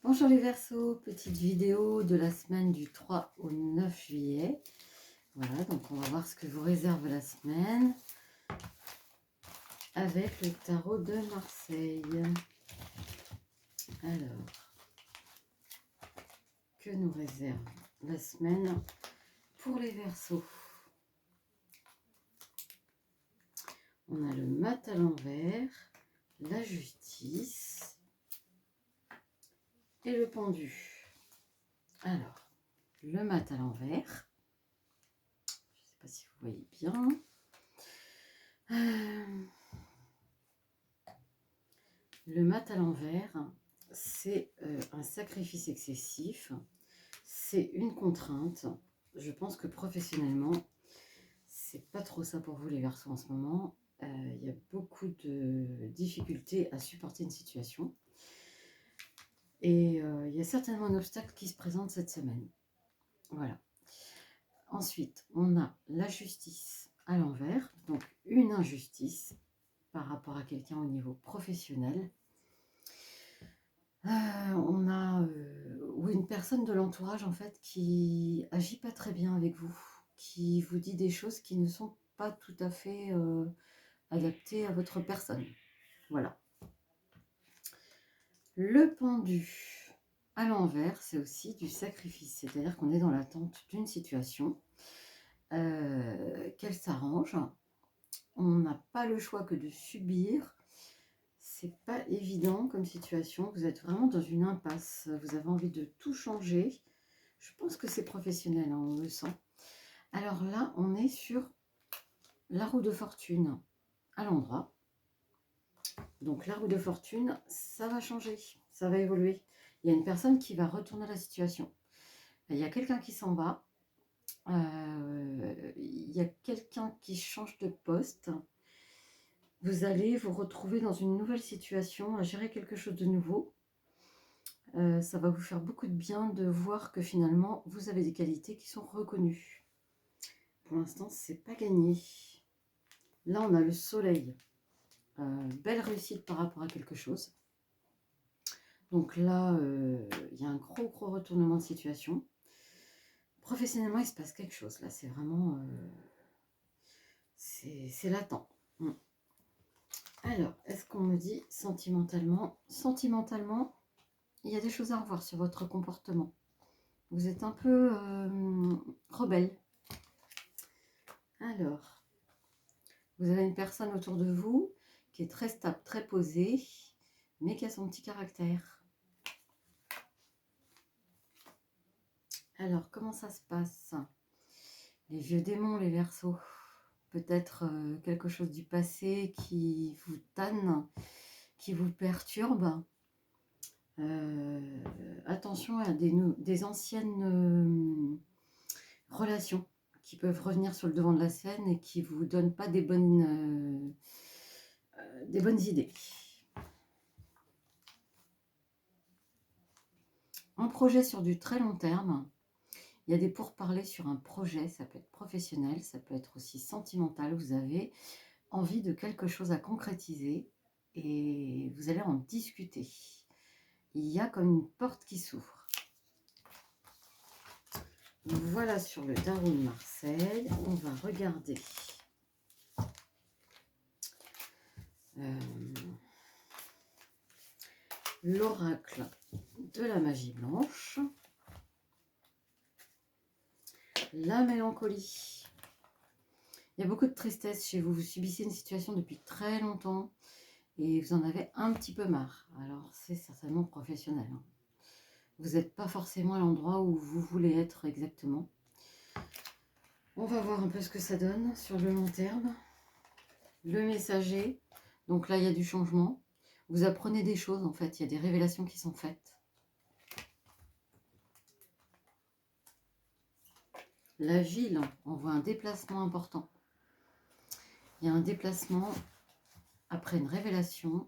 Bonjour les Verseaux, petite vidéo de la semaine du 3 au 9 juillet. Voilà, donc on va voir ce que vous réserve la semaine avec le tarot de Marseille. Alors, que nous réserve la semaine pour les Verseaux? On a le mat à l'envers, la justice et le pendu. Alors, le mat à l'envers, je ne sais pas si vous voyez bien. Le mat à l'envers, c'est un sacrifice excessif, c'est une contrainte. Je pense que professionnellement, c'est pas trop ça pour vous les Verseaux en ce moment. Il y a beaucoup de difficultés à supporter une situation. Et il y a certainement un obstacle qui se présente cette semaine. Voilà. Ensuite, on a la justice à l'envers, donc une injustice par rapport à quelqu'un au niveau professionnel. On a ou une personne de l'entourage en fait qui agit pas très bien avec vous, qui vous dit des choses qui ne sont pas tout à fait adaptées à votre personne. Voilà. Le pendu à l'envers, c'est aussi du sacrifice, c'est-à-dire qu'on est dans l'attente d'une situation, qu'elle s'arrange. On n'a pas le choix que de subir. C'est pas évident comme situation. Vous êtes vraiment dans une impasse. Vous avez envie de tout changer. Je pense que c'est professionnel, hein, on le sent. Alors là, on est sur la roue de fortune à l'endroit. Donc la roue de fortune, ça va changer, ça va évoluer. Il y a une personne qui va retourner la situation. Il y a quelqu'un qui s'en va. Il y a quelqu'un qui change de poste. Vous allez vous retrouver dans une nouvelle situation, à gérer quelque chose de nouveau. Ça va vous faire beaucoup de bien de voir que finalement, vous avez des qualités qui sont reconnues. Pour l'instant, c'est pas gagné. Là, on a le soleil. Belle réussite par rapport à quelque chose. Donc là, il y a un gros retournement de situation. Professionnellement, il se passe quelque chose. Là, c'est vraiment... c'est latent. Alors, est-ce qu'on me dit sentimentalement? Sentimentalement, il y a des choses à revoir sur votre comportement. Vous êtes un peu rebelle. Alors, vous avez une personne autour de vous qui est très stable, très posée, mais qui a son petit caractère. Alors, comment ça se passe? Les vieux démons, les Verseaux. Peut-être quelque chose du passé qui vous tanne, qui vous perturbe. Attention à des anciennes relations qui peuvent revenir sur le devant de la scène et qui ne vous donnent pas des bonnes idées. Un projet sur du très long terme. Il y a des pourparlers sur un projet, ça peut être professionnel, ça peut être aussi sentimental. Vous avez envie de quelque chose à concrétiser et vous allez en discuter. Il y a comme une porte qui s'ouvre. Voilà sur le tarot de Marseille. On va regarder l'oracle de la magie blanche. La mélancolie. Il y a beaucoup de tristesse chez vous. Vous subissez une situation depuis très longtemps et vous en avez un petit peu marre. Alors, c'est certainement professionnel. Hein. Vous n'êtes pas forcément à l'endroit où vous voulez être exactement. On va voir un peu ce que ça donne sur le long terme. Le messager. Donc là, il y a du changement. Vous apprenez des choses, en fait. Il y a des révélations qui sont faites. La ville, on voit un déplacement important. Il y a un déplacement après une révélation.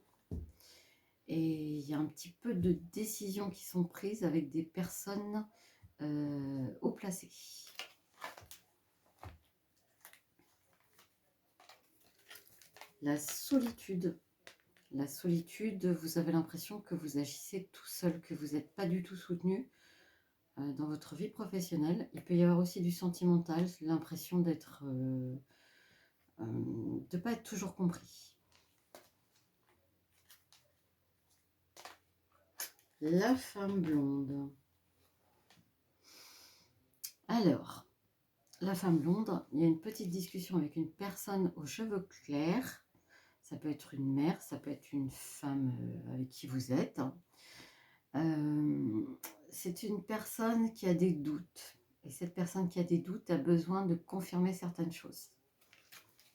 Et il y a un petit peu de décisions qui sont prises avec des personnes haut placées. La solitude La solitude, vous avez l'impression que vous agissez tout seul, que vous n'êtes pas du tout soutenu dans votre vie professionnelle. Il peut y avoir aussi du sentimental, l'impression d'être, de ne pas être toujours compris. La femme blonde. Alors, la femme blonde, il y a une petite discussion avec une personne aux cheveux clairs. Ça peut être une mère, ça peut être une femme avec qui vous êtes. C'est une personne qui a des doutes. Et cette personne qui a des doutes a besoin de confirmer certaines choses.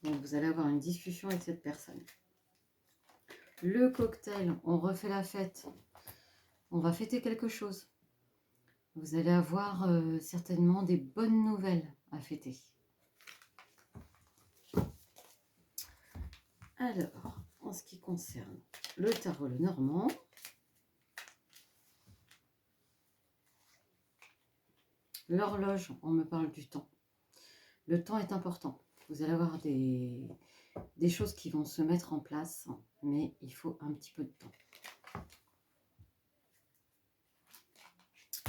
Donc vous allez avoir une discussion avec cette personne. Le cocktail, on refait la fête. On va fêter quelque chose. Vous allez avoir certainement des bonnes nouvelles à fêter. Alors, en ce qui concerne le tarot Lenormand, l'horloge, on me parle du temps. Le temps est important. Vous allez avoir des choses qui vont se mettre en place, mais il faut un petit peu de temps.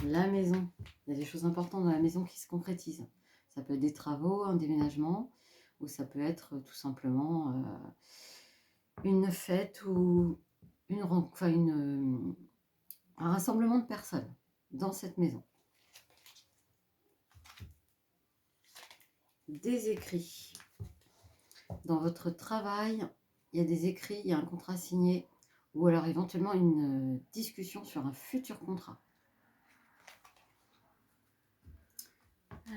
La maison, il y a des choses importantes dans la maison qui se concrétisent. Ça peut être des travaux, un déménagement, ou ça peut être tout simplement une fête ou un rassemblement de personnes dans cette maison. Des écrits. Dans votre travail, il y a des écrits, il y a un contrat signé, ou alors éventuellement une discussion sur un futur contrat.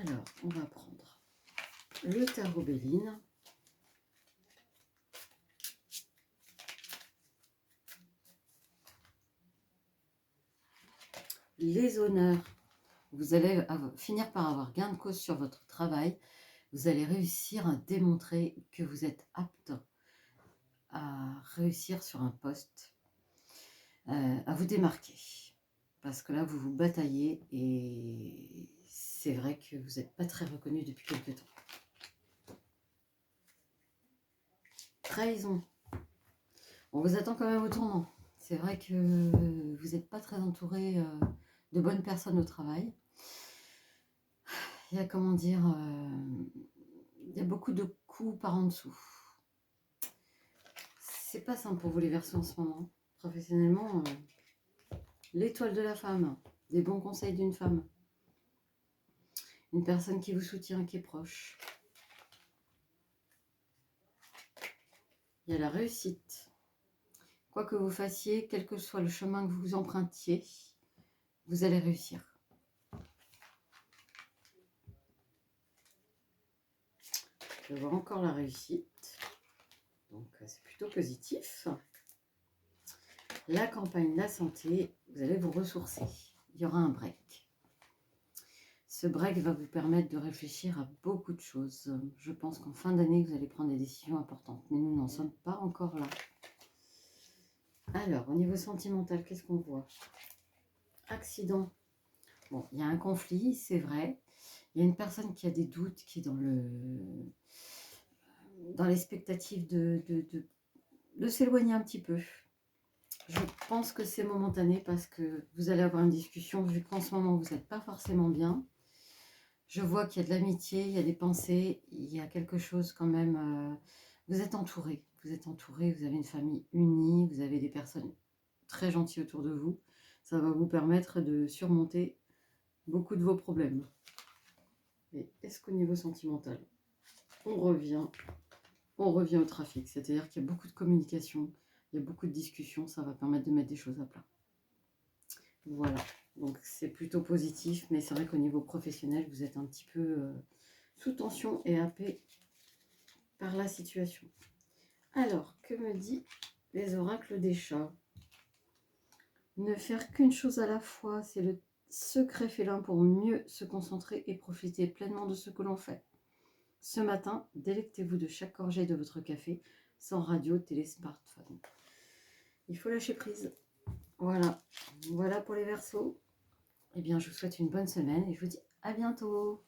Alors, on va prendre le tarot Béline. Les honneurs. Vous allez finir par avoir gain de cause sur votre travail. Vous allez réussir à démontrer que vous êtes apte à réussir sur un poste, à vous démarquer. Parce que là, vous vous bataillez et c'est vrai que vous n'êtes pas très reconnu depuis quelque temps. Trahison. On vous attend quand même au tournant. C'est vrai que vous n'êtes pas très entouré de bonnes personnes au travail. Il y a, comment dire, il y a beaucoup de coups par en dessous. C'est pas simple pour vous les Verseaux en ce moment. Professionnellement, l'étoile de la femme, des bons conseils d'une femme. Une personne qui vous soutient, qui est proche. Il y a la réussite. Quoi que vous fassiez, quel que soit le chemin que vous empruntiez, vous allez réussir. Je vois encore la réussite. Donc, c'est plutôt positif. La campagne, la santé, vous allez vous ressourcer. Il y aura un break. Ce break va vous permettre de réfléchir à beaucoup de choses. Je pense qu'en fin d'année, vous allez prendre des décisions importantes. Mais nous n'en sommes pas encore là. Alors, au niveau sentimental, qu'est-ce qu'on voit? Accident. Bon, il y a un conflit, c'est vrai. Il y a une personne qui a des doutes, qui est dans l'expectative de s'éloigner un petit peu. Je pense que c'est momentané parce que vous allez avoir une discussion, vu qu'en ce moment, vous n'êtes pas forcément bien. Je vois qu'il y a de l'amitié, il y a des pensées, il y a quelque chose quand même. Vous êtes entouré, vous avez une famille unie, vous avez des personnes très gentilles autour de vous. Ça va vous permettre de surmonter beaucoup de vos problèmes. Mais est-ce qu'au niveau sentimental, on revient au trafic? C'est-à-dire qu'il y a beaucoup de communication, il y a beaucoup de discussions, ça va permettre de mettre des choses à plat. Voilà, donc c'est plutôt positif, mais c'est vrai qu'au niveau professionnel, vous êtes un petit peu sous tension et happé par la situation. Alors, que me dit les oracles des chats? Ne faire qu'une chose à la fois, c'est le secret félin pour mieux se concentrer et profiter pleinement de ce que l'on fait. Ce matin, délectez-vous de chaque gorgée de votre café, sans radio, télé, smartphone. Il faut lâcher prise. Voilà pour les Verseaux. Eh bien, je vous souhaite une bonne semaine et je vous dis à bientôt.